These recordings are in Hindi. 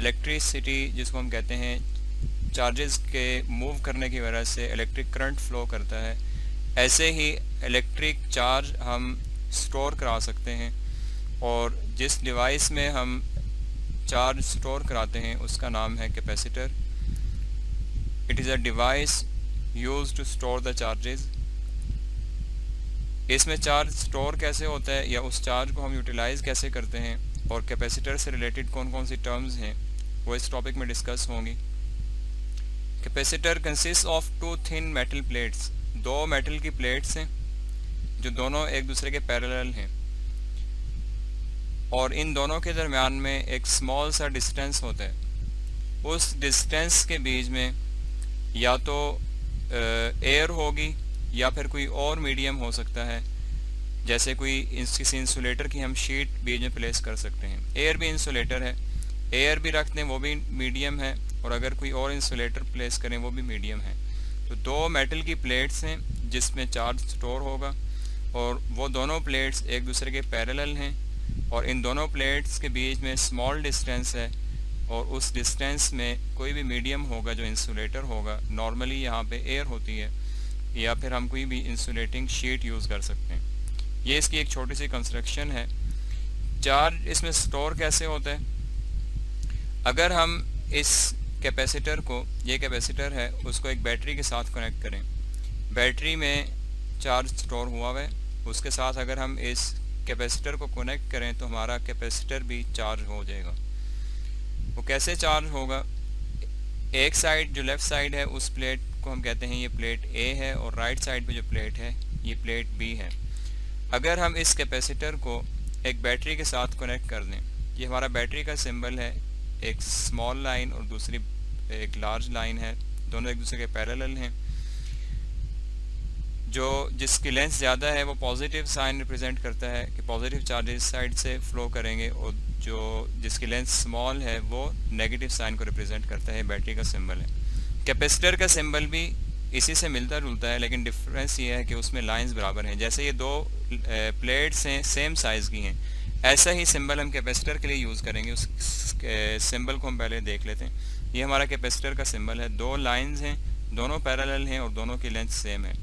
इलेक्ट्रिसिटी जिसको हम कहते हैं चार्जेस के मूव करने की वजह से इलेक्ट्रिक करंट फ्लो करता है, ऐसे ही इलेक्ट्रिक चार्ज हम स्टोर करा सकते हैं। और जिस डिवाइस में हम चार्ज स्टोर कराते हैं उसका नाम है capacitor. It is a device used to store the charges. इसमें चार्ज स्टोर कैसे होता है या उस चार्ज को हम यूटिलाइज कैसे करते हैं और कैपेसिटर से रिलेटेड कौन कौन सी टर्म्स हैं वो इस टॉपिक में डिस्कस होंगी। Capacitor consist of two thin metal plates. दो मेटल की प्लेट्स हैं जो दोनों एक दूसरे के पैरेलल हैं और इन दोनों के दरमियान में एक स्मॉल सा डिस्टेंस होता है। उस डिस्टेंस के बीच में या तो एयर होगी या फिर कोई और मीडियम हो सकता है, जैसे कोई किसी इंसुलेटर की हम शीट बीच में प्लेस कर सकते हैं। एयर भी इंसुलेटर है, एयर भी रख दें वो भी मीडियम है, और अगर कोई और इंसुलेटर प्लेस करें वो भी मीडियम है। तो दो मेटल की प्लेट्स हैं जिसमें चार्ज स्टोर होगा और वो दोनों प्लेट्स एक दूसरे के पैरेलल हैं और इन दोनों प्लेट्स के बीच में स्मॉल डिस्टेंस है और उस डिस्टेंस में कोई भी मीडियम होगा जो इंसुलेटर होगा। नॉर्मली यहाँ पे एयर होती है या फिर हम कोई भी इंसुलेटिंग शीट यूज़ कर सकते हैं। ये इसकी एक छोटी सी कंस्ट्रक्शन है। चार्ज इसमें स्टोर कैसे होता है? अगर हम इस कैपेसिटर को, ये कैपेसिटर है, उसको एक बैटरी के साथ कनेक्ट करें, बैटरी में चार्ज स्टोर हुआ है, उसके साथ अगर हम इस कैपेसिटर को कनेक्ट करें तो हमारा कैपेसिटर भी चार्ज हो जाएगा। वो कैसे चार्ज होगा? एक साइड जो लेफ़्ट साइड है उस प्लेट को हम कहते हैं ये प्लेट ए है और राइट साइड पे जो प्लेट है ये प्लेट बी है। अगर हम इस कैपेसिटर को एक बैटरी के साथ कनेक्ट कर दें, ये हमारा बैटरी का सिंबल है, एक स्मॉल लाइन और दूसरी एक लार्ज लाइन है, दोनों एक दूसरे के पैरेलल हैं। जो जिसकी लेंथ ज़्यादा है वो पॉजिटिव साइन रिप्रेजेंट करता है कि पॉजिटिव चार्जेस साइड से फ्लो करेंगे, और जो जिसकी लेंथ स्मॉल है वो नेगेटिव साइन को रिप्रेजेंट करता है। बैटरी का सिंबल है। कैपेसिटर का सिंबल भी इसी से मिलता जुलता है, लेकिन डिफरेंस ये है कि उसमें लाइंस बराबर हैं। जैसे ये दो प्लेट्स हैं सेम साइज़ की हैं, ऐसा ही सिंबल हम कैपेसिटर के लिए यूज़ करेंगे। उस सिंबल को हम पहले देख लेते हैं। ये हमारा कैपेसिटर का सिंबल है, दो लाइंस हैं, दोनों पैरेलल हैं और दोनों की लेंथ सेम है।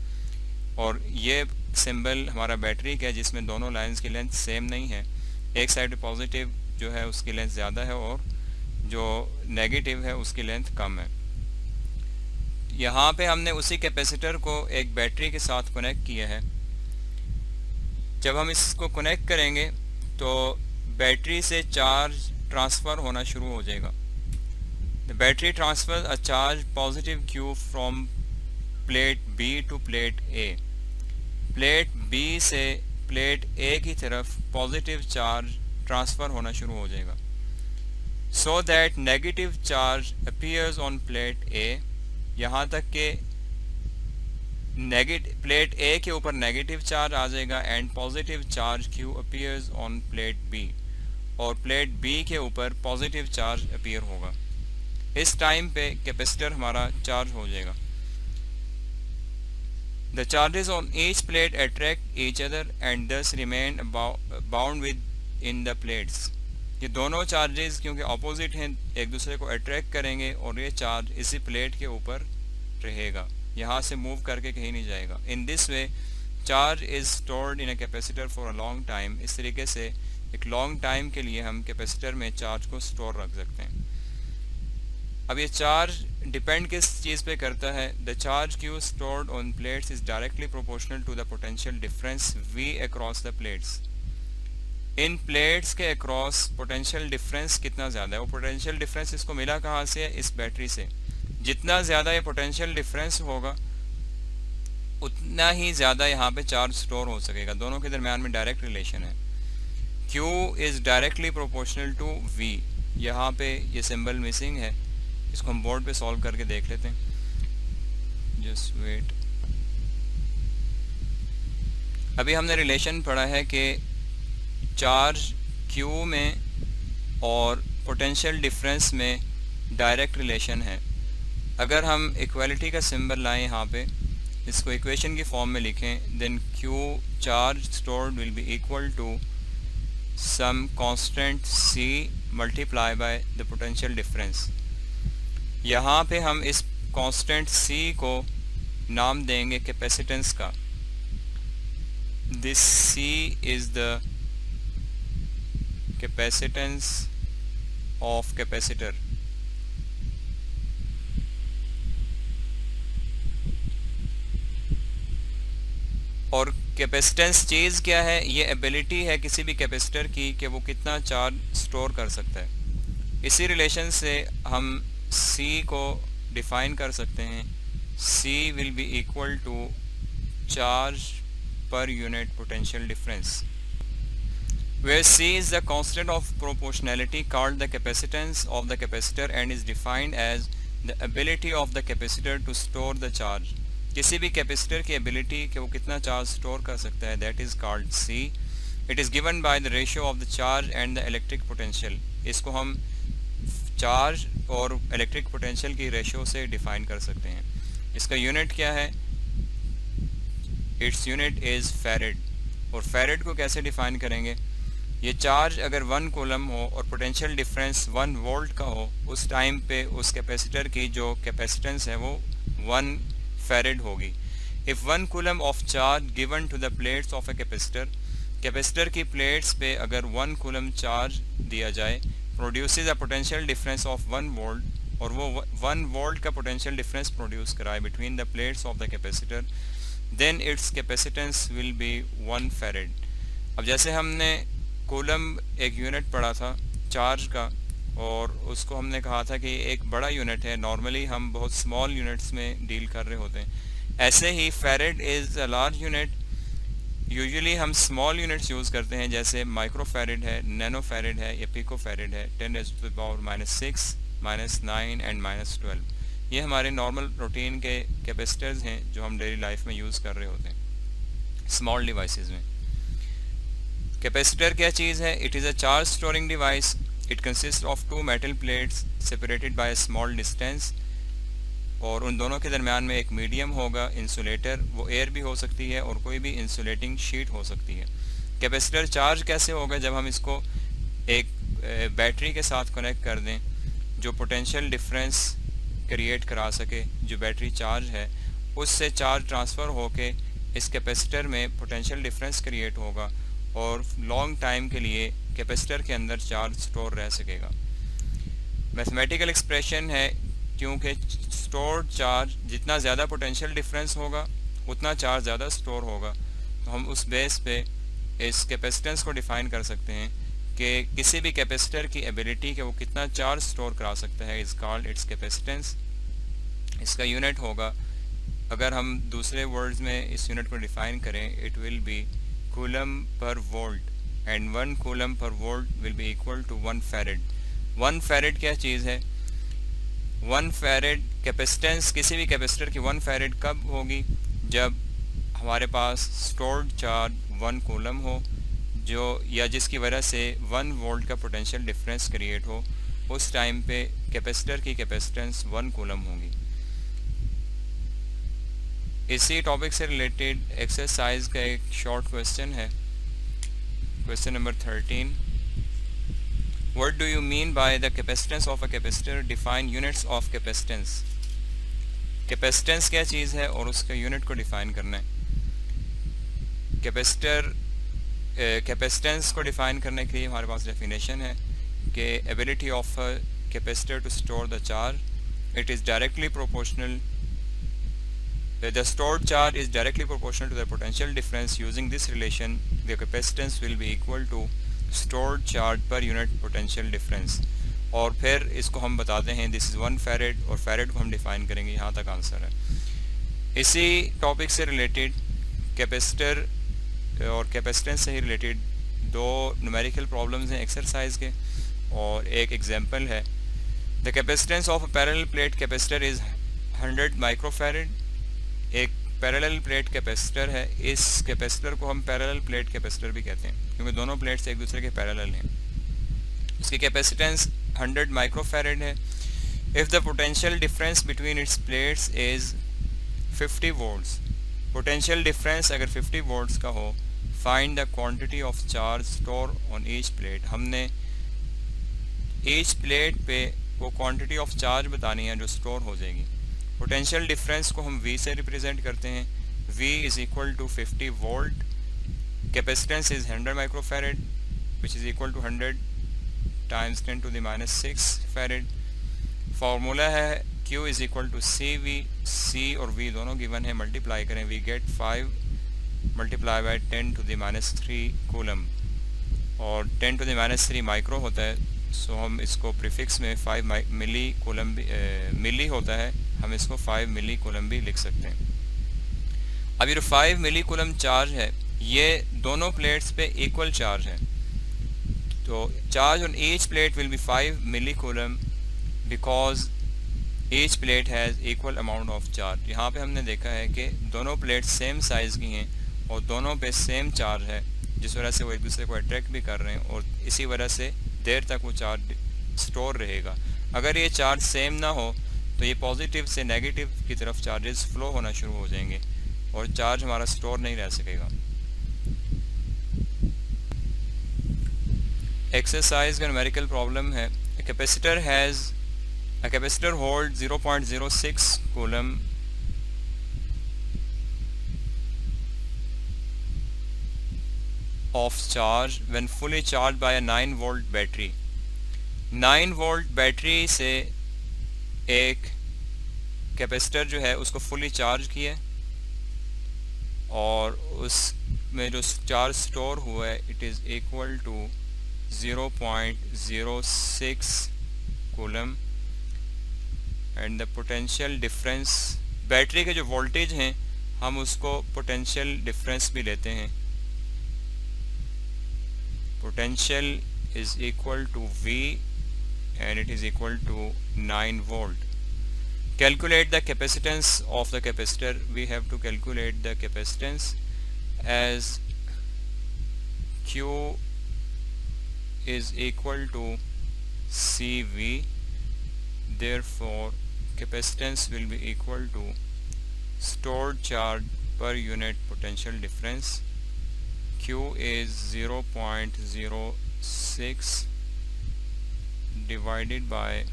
और ये सिंबल हमारा बैटरी का है जिसमें दोनों लाइंस की लेंथ सेम नहीं है। एक साइड पे पॉजिटिव जो है उसकी लेंथ ज़्यादा है और जो नेगेटिव है उसकी लेंथ कम है। यहाँ पे हमने उसी कैपेसिटर को एक बैटरी के साथ कनेक्ट किया है। जब हम इसको कनेक्ट करेंगे तो बैटरी से चार्ज ट्रांसफ़र होना शुरू हो जाएगा। The battery transfer a charge positive Q from plate B to plate A. Plate B से प्लेट ए की तरफ पॉजिटिव चार्ज ट्रांसफ़र होना शुरू हो जाएगा, so that negative charge appears on plate A. यहाँ तक कि प्लेट ए के ऊपर नेगेटिव चार्ज आ जाएगा and positive charge Q appears on plate B, और प्लेट बी के ऊपर पॉजिटिव चार्ज अपीयर होगा। इस टाइम पे कैपेसिटर हमारा चार्ज हो जाएगा। The charges on each plate attract each other and thus remain bound within the plates. ये दोनों चार्जेस क्योंकि ऑपोजिट हैं एक दूसरे को अट्रैक्ट करेंगे और ये चार्ज इसी प्लेट के ऊपर रहेगा, यहाँ से मूव करके कहीं नहीं जाएगा। In this way charge is stored in a capacitor for a long time. इस तरीके से एक लॉन्ग टाइम के लिए हम कैपेसिटर में चार्ज को स्टोर रख सकते हैं। अब ये चार्ज डिपेंड किस चीज़ पे करता है? The charge Q stored on plates is directly proportional to the potential difference V across the plates. इन प्लेट्स के अक्रॉस पोटेंशियल डिफरेंस कितना ज़्यादा है? वो पोटेंशियल डिफरेंस इसको मिला कहाँ से है? इस बैटरी से। जितना ज़्यादा ये पोटेंशियल डिफरेंस होगा उतना ही ज़्यादा यहाँ पे चार्ज स्टोर हो सकेगा। दोनों के दरमियान में डायरेक्ट रिलेशन है। Q is directly proportional to V। यहाँ पे ये सिंबल मिसिंग है, इसको हम बोर्ड पे सॉल्व करके देख लेते हैं। Just wait. अभी हमने रिलेशन पढ़ा है कि चार्ज Q में और पोटेंशियल डिफरेंस में डायरेक्ट रिलेशन है। अगर हम इक्वालिटी का सिंबल लाएं यहाँ पे, इसको इक्वेशन की फॉर्म में लिखें, then Q charge stored will be equal to some constant C multiply by the potential difference. यहाँ पे हम इस कांस्टेंट C को नाम देंगे कैपेसिटेंस का। This C is the capacitance of capacitor. और कैपेसिटेंस चीज़ क्या है? ये एबिलिटी है किसी भी कैपेसिटर की कि वो कितना चार्ज स्टोर कर सकता है। इसी रिलेशन से हम C को डिफाइन कर सकते हैं। C will be equal to charge per unit potential difference, where C is the constant of proportionality called the capacitance of the capacitor and is defined as the ability of the capacitor to store the charge। किसी भी कैपेसिटर की एबिलिटी कि वो कितना चार्ज स्टोर कर सकता है, that is called C। It is given by the ratio of the charge and the electric potential. इसको हम चार्ज और इलेक्ट्रिक पोटेंशियल की रेशियो से डिफाइन कर सकते हैं। इसका यूनिट क्या है? Its unit is farad. और फैरेड को कैसे डिफाइन करेंगे? ये चार्ज अगर 1 कूलम हो और पोटेंशियल डिफरेंस 1 वोल्ट का हो, उस टाइम पे उस कैपेसिटर की जो कैपेसिटेंस है वो 1 फैरेड होगी। If 1 coulomb of charge given to the plates of a capacitor, capacitor की प्लेट्स पे अगर 1 कूलम चार्ज दिया जाए, produces a potential difference of 1 volt, और वो 1 वोल्ट का पोटेंशियल डिफरेंस प्रोड्यूस कराए between the plates of the capacitor, then its capacitance will be 1 farad. अब जैसे हमने कूलम एक यूनिट पढ़ा था चार्ज का, और उसको हमने कहा था कि एक बड़ा यूनिट है। नॉर्मली हम बहुत स्मॉल यूनिट्स में डील कर रहे होते हैं। ऐसे ही farad is a large unit. Usually हम स्मॉल यूनिट्स यूज़ करते हैं, जैसे माइक्रो फैरेड है, नैनो फैरेड है या पिको फैरेड है, 10⁻⁻6, -9 एंड -12। ये हमारे नॉर्मल रूटीन के कैपेसिटर्स हैं जो हम डेली लाइफ में यूज़ कर रहे होते हैं स्मॉल डिवाइसेस में। कैपेसिटर क्या चीज़ है? It is a charge storing device. It consist of 2 metal plates separated by a small distance, और उन दोनों के दरमियान में एक मीडियम होगा, इंसुलेटर। वो एयर भी हो सकती है और कोई भी इंसुलेटिंग शीट हो सकती है। कैपेसिटर चार्ज कैसे होगा? जब हम इसको एक बैटरी के साथ कनेक्ट कर दें जो पोटेंशियल डिफरेंस क्रिएट करा सके, जो बैटरी चार्ज है उससे चार्ज ट्रांसफ़र होके इस कैपेसिटर में पोटेंशियल डिफरेंस क्रिएट होगा और लॉन्ग टाइम के लिए कैपेसिटर के अंदर चार्ज स्टोर रह सकेगा। मैथमेटिकल एक्सप्रेशन है, क्योंकि स्टोर्ड चार्ज जितना ज़्यादा पोटेंशियल डिफरेंस होगा उतना चार्ज ज़्यादा स्टोर होगा। तो हम उस बेस पे इस कैपेसिटेंस को डिफ़ाइन कर सकते हैं कि किसी भी कैपेसिटर की एबिलिटी कि वो कितना चार्ज स्टोर करा सकता है इज़ कॉल्ड इट्स कैपेसिटेंस। इसका यूनिट होगा, अगर हम दूसरे वर्ड्स में इस यूनिट को डिफ़ाइन करें, it will be coulomb per volt, and 1 coulomb per volt will be equal to 1 farad. 1 farad क्या चीज़ है? 1 फैरेड कैपेसिटेंस किसी भी कैपेसिटर की 1 फैरेड कब होगी? जब हमारे पास स्टोर्ड चार्ज 1 कूलम हो, जो या जिसकी वजह से 1 वोल्ट का पोटेंशियल डिफरेंस क्रिएट हो, उस टाइम पे कैपेसिटर की कैपेसिटेंस 1 कूलम होगी। इसी टॉपिक से रिलेटेड एक्सरसाइज का एक शॉर्ट क्वेश्चन है, question number 13। What do you mean by the capacitance of a capacitor? Define units of capacitance। Capacitance क्या चीज़ है और उसका यूनिट को डिफ़ाइन करना है। कैपेसिटेंस को डिफ़ाइन करने के लिए हमारे पास डेफिनेशन है कि ability of a capacitor to store the charge, it is directly proportional, the stored charge is directly proportional to the potential difference. Using this relation, the capacitance will be equal to stored charge per unit potential difference। और फिर इसको हम बताते हैं दिस इज़ 1 फैरेड, और फैरेड को हम डिफ़ाइन करेंगे। यहाँ तक आंसर है। इसी टॉपिक से रिलेटेड कैपेसिटर और कैपेसिटेंस से ही रिलेटेड 2 न्यूमेरिकल प्रॉब्लम्स हैं एक्सरसाइज के, और एक एग्जांपल है। The capacitance of a parallel plate capacitor is 100 microfarad. एक पैरेलल प्लेट कैपेसिटर है, इस कैपेसिटर को हम पैरेलल प्लेट कैपेसिटर भी कहते हैं क्योंकि दोनों प्लेट्स एक दूसरे के पैरेलल हैं। इसकी कैपेसिटेंस 100 माइक्रोफैरेड है। If the potential difference between its plates is 50 volts, potential difference अगर 50 वोल्ट्स का हो, find the quantity of charge store on each plate. हमने ईच प्लेट पे वो क्वांटिटी ऑफ चार्ज बतानी है जो स्टोर हो जाएगी। पोटेंशियल डिफरेंस को हम V से रिप्रेजेंट करते हैं। V is equal to 50 volt, capacitance is 100 microfarad which is equal to 100 times 10 to the minus 6 farad. Formula है Q is equal to CV, C और V दोनों गिवन है, मल्टीप्लाई करें we get 5 multiply by 10 to the minus 3 coulomb, और 10 टू द माइनस 3 माइक्रो होता है, सो हम इसको प्रीफिक्स में 5 मिली कूलम भी मिली होता है, हम इसको 5 मिली कूलम भी लिख सकते हैं। अब ये 5 मिली कूलम चार्ज है, ये दोनों प्लेट्स पे इक्वल चार्ज है, तो charge on each plate will be 5 milli coulomb because each plate has equal amount of charge. यहाँ पे हमने देखा है कि दोनों प्लेट सेम साइज़ की हैं और दोनों पे सेम चार्ज है, जिस वजह से वो एक दूसरे को अट्रैक्ट भी कर रहे हैं और इसी वजह से देर तक वो चार्ज स्टोर रहेगा। अगर ये चार्ज सेम ना हो तो ये पॉजिटिव से नेगेटिव की तरफ चार्जेस फ्लो होना शुरू हो जाएंगे और चार्ज हमारा स्टोर नहीं रह सकेगा। एक्सरसाइज का न्यूमेरिकल प्रॉब्लम है। A capacitor holds 0.06 coulomb of charge when fully charged by a 9 volt battery। 9 volt battery से एक कैपेसिटर जो है उसको फुली चार्ज किया और उसमें जो चार्ज स्टोर हुआ है it is equal to 0.06 coulomb and the potential difference, battery के जो वोल्टेज हैं हम उसको पोटेंशियल डिफरेंस भी लेते हैं। Potential is equal to V and it is equal to 9 volt। Calculate the capacitance of the capacitor। We have to calculate the capacitance as Q is equal to CV, therefore capacitance will be equal to stored charge per unit potential difference। Q is 0.06 divided by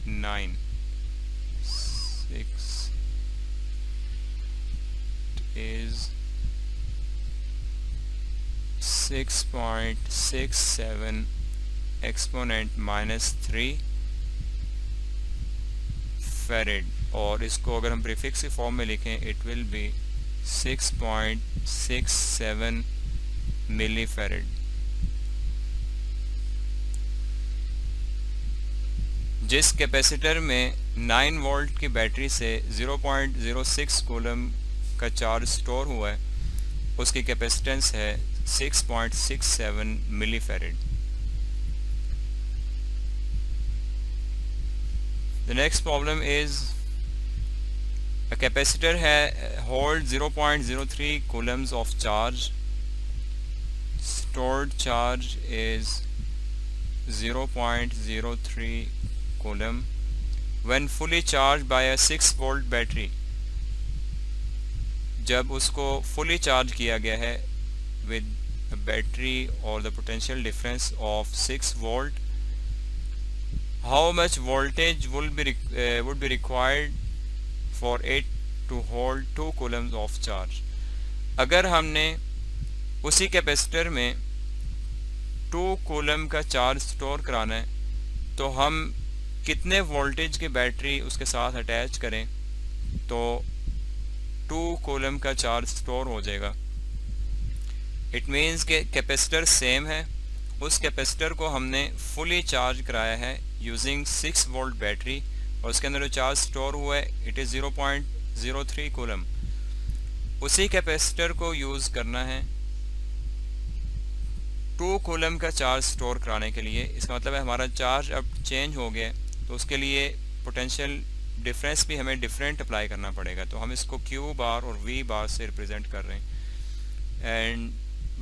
9, 6 is 6.67 exponent minus 3 farad, और इसको अगर हम प्रीफिक्स की फॉर्म में लिखें it will be 6.67 milli farad. जिस कैपेसिटर में 9 वोल्ट की बैटरी से 0.06 कूलम का चार्ज स्टोर हुआ है उसकी कैपेसिटेंस है 6.67 milli farad. The next problem is a capacitor holds 0.03 coulombs of charge. Stored charge is 0.03 coulomb when fully charged by a 6 volt battery। जब उसको fully charge किया गया है with a battery or the potential difference of 6 volt, how much voltage would be required for it to hold 2 coulombs of charge। अगर हमने उसी कैपेसिटर में 2 कूलम का चार्ज स्टोर कराना है तो हम कितने वोल्टेज की बैटरी उसके साथ अटैच करें तो 2 कूलम का चार्ज स्टोर हो जाएगा। इट मीन्स के कैपेसिटर सेम है, उस कैपेसिटर को हमने फुली चार्ज कराया है यूजिंग 6 वोल्ट बैटरी और उसके अंदर जो चार्ज स्टोर हुआ है इट इज़ 0.03 कूलम। उसी कैपेसिटर को यूज़ करना है 2 कूलम का चार्ज स्टोर कराने के लिए। इसका मतलब है हमारा चार्ज अब चेंज हो गया तो उसके लिए पोटेंशियल डिफरेंस भी हमें डिफरेंट अप्लाई करना पड़ेगा। तो हम इसको Q बार और V बार से रिप्रेजेंट कर रहे हैं and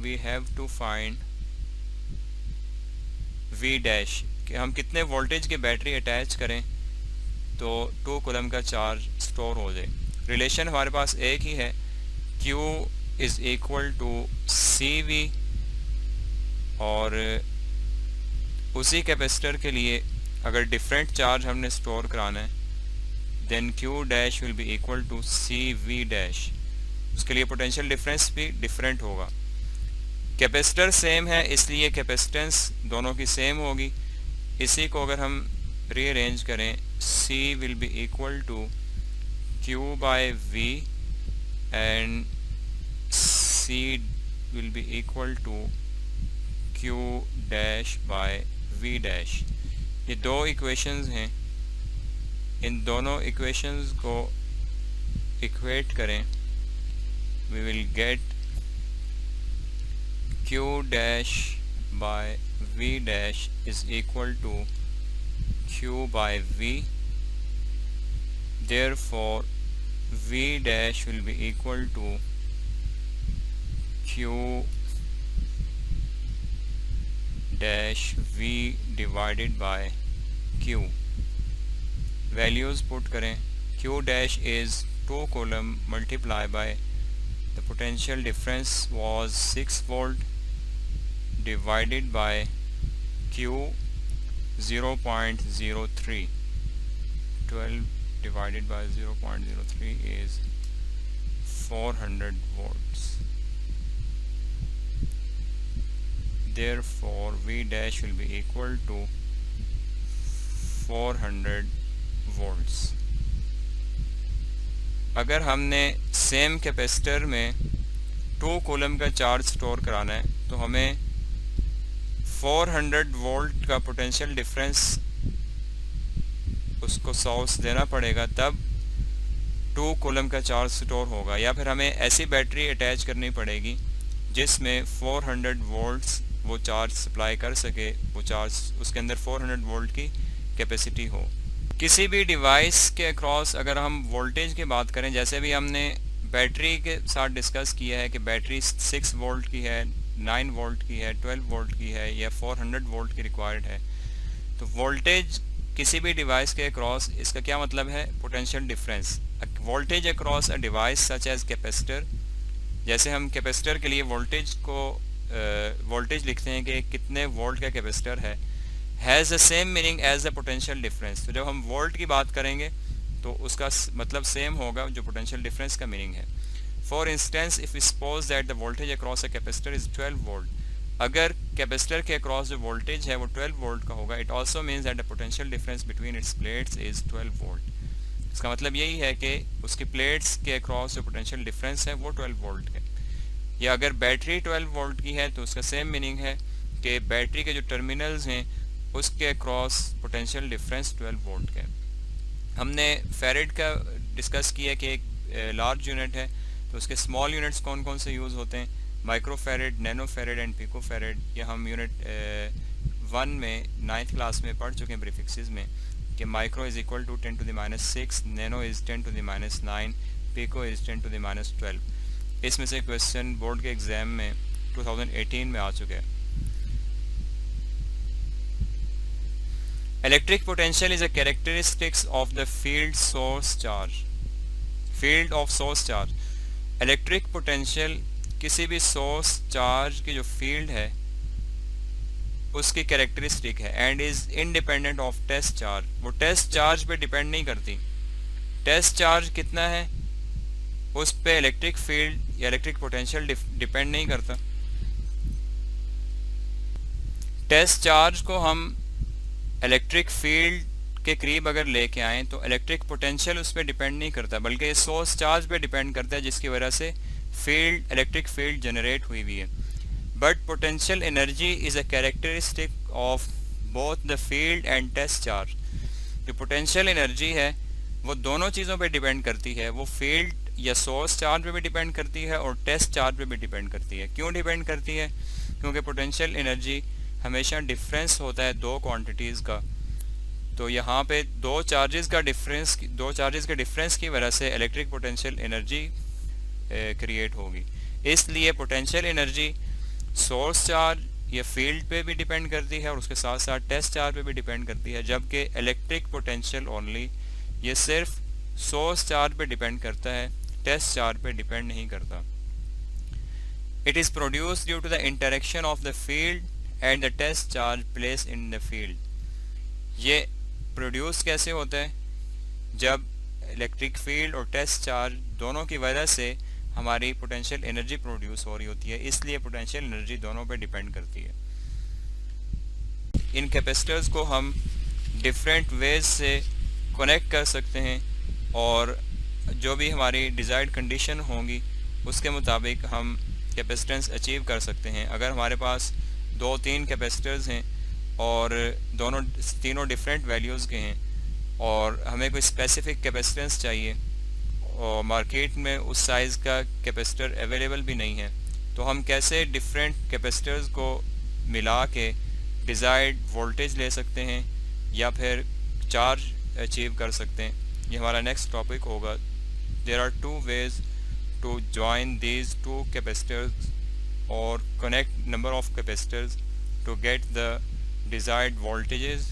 we have to find V dash कि हम कितने वोल्टेज की बैटरी अटैच करें तो 2 कूलम का चार्ज स्टोर हो जाए। रिलेशन हमारे पास एक ही है, Q is equal to CV और उसी कैपेसिटर के लिए अगर डिफरेंट चार्ज हमने स्टोर कराना है then Q dash will be equal to CV dash, उसके लिए पोटेंशियल डिफरेंस भी डिफरेंट होगा। कैपेसिटर सेम है इसलिए कैपेसिटेंस दोनों की सेम होगी। इसी को अगर हम रीअरेंज करें C will be equal to Q by V and C will be equal to Q dash by V dash. ये दो इक्वेशंस हैं, इन दोनों इक्वेशंस को इक्वेट करें, we will get Q dash by V dash is equal to Q by V. Therefore, V dash will be equal to Q dash V divided by Q. Values put करें, Q dash is 2 coulomb multiplied by the potential difference was 6 volt divided by Q 0.03. 12 divided by 0.03 is 400 volts. Therefore, V dash will be equal to 400 volts. अगर हमने सेम कैपेसिटर में 2 कूलम का चार्ज स्टोर कराना है तो हमें 400 वोल्ट का पोटेंशियल डिफरेंस उसको सोर्स देना पड़ेगा, तब 2 कूलम का चार्ज स्टोर होगा। या फिर हमें ऐसी बैटरी अटैच करनी पड़ेगी जिसमें 400 वोल्ट्स वो चार्ज सप्लाई कर सके, वो चार्ज उसके अंदर 400 वोल्ट की कैपेसिटी हो। किसी भी डिवाइस के अक्रॉस अगर हम वोल्टेज की बात करें, जैसे भी हमने बैटरी के साथ डिस्कस किया है कि बैटरी 6 वोल्ट की है, 9 वोल्ट की है, 12 वोल्ट की है या 400 वोल्ट की रिक्वायर्ड है, तो वोल्टेज किसी भी डिवाइस के अक्रॉस, इसका क्या मतलब है? Potential difference. Voltage across a device such as capacitor, जैसे हम कैपेसिटर के लिए वोल्टेज को वोल्टेज लिखते हैं कि कितने वोल्ट का कैपेसिटर है, has the same meaning as the potential difference. तो जब हम वोल्ट की बात करेंगे तो उसका मतलब सेम होगा जो पोटेंशियल डिफरेंस का मीनिंग है। For instance if we suppose that the voltage across a capacitor is 12 volt, अगर कैपेसिटर के अक्रॉस जो वोल्टेज है वो 12 वोल्ट का होगा, it also means that the potential difference between its plates is 12 volt. इसका मतलब यही है कि उसकी प्लेट्स के अक्रॉस जो पोटेंशियल डिफरेंस है वो 12 वोल्ट है। या अगर बैटरी 12 वोल्ट की है तो उसका सेम मीनिंग है कि बैटरी के जो टर्मिनल्स हैं उसके अक्रॉस पोटेंशियल डिफरेंस 12 वोल्ट का है। हमने फेरेड का डिस्कस किया कि एक लार्ज यूनिट है तो उसके स्मॉल यूनिट्स कौन कौन से यूज़ होते हैं, micro farad, nano farad and pico farad. ये हम यूनिट 1 में 9th क्लास में पढ़ चुके हैं प्रीफिक्सेस में कि micro is equal to 10 to the -6, nano is 10 to the -9, pico is 10 to the -12। इसमें से क्वेश्चन बोर्ड के एग्ज़ाम में 2018 में आ चुके हैं। Electric potential is a characteristics of the field source charge. Field of source charge. Electric potential किसी भी source charge की जो field है उसकी characteristic है and is independent of test charge. वो test charge पे depend नहीं करती। test charge कितना है उस पे electric field या electric potential depend नहीं करता। test charge को हम इलेक्ट्रिक फील्ड के करीब अगर लेके आएँ तो इलेक्ट्रिक पोटेंशियल उस पर डिपेंड नहीं करता, बल्कि ये सोर्स चार्ज पे डिपेंड करता है जिसकी वजह से फील्ड इलेक्ट्रिक फील्ड जनरेट हुई हुई है। But potential energy is a characteristic of both the field and test charge. जो पोटेंशियल एनर्जी है वो दोनों चीज़ों पे डिपेंड करती है, वो फील्ड या सोर्स चार्ज पे भी डिपेंड करती है और टेस्ट चार्ज पे भी डिपेंड करती है। क्यों डिपेंड करती है? क्योंकि पोटेंशियल एनर्जी हमेशा डिफरेंस होता है दो क्वांटिटीज़ का, तो यहाँ पे दो चार्जेस के डिफरेंस की वजह से इलेक्ट्रिक पोटेंशियल एनर्जी क्रिएट होगी। इसलिए पोटेंशियल एनर्जी सोर्स चार्ज या फील्ड पे भी डिपेंड करती है और उसके साथ साथ टेस्ट चार्ज पे भी डिपेंड करती है, जबकि इलेक्ट्रिक पोटेंशियल ओनली ये सिर्फ सोर्स चार्ज पे डिपेंड करता है, टेस्ट चार्ज पे डिपेंड नहीं करता। It is produced due to the interaction of the field and the test charge place in the field. ये प्रोड्यूस कैसे होता है? जब इलेक्ट्रिक फील्ड और टेस्ट चार्ज दोनों की वजह से हमारी पोटेंशियल एनर्जी प्रोड्यूस हो रही होती है, इसलिए पोटेंशियल एनर्जी दोनों पे डिपेंड करती है। इन कैपेसिटर्स को हम डिफरेंट वेज से कनेक्ट कर सकते हैं और जो भी हमारी डिज़ायर्ड कंडीशन होंगी उसके मुताबिक हम कैपेसिटेंस अचीव कर सकते हैं। अगर हमारे पास 2-3 कैपेसिटर्स हैं और तीनों डिफरेंट वैल्यूज़ के हैं और हमें कोई स्पेसिफिक कैपेसिटेंस चाहिए और मार्केट में उस साइज़ का कैपेसिटर अवेलेबल भी नहीं है, तो हम कैसे डिफरेंट कैपेसिटर्स को मिला के डिज़ायर्ड वोल्टेज ले सकते हैं या फिर चार्ज अचीव कर सकते हैं, ये हमारा नेक्स्ट टॉपिक होगा। There are 2 ways to join these 2 capacitors or connect number of capacitors to get the desired voltages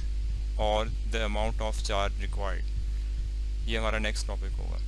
or the amount of charge required। ये हमारा नेक्स्ट टॉपिक होगा।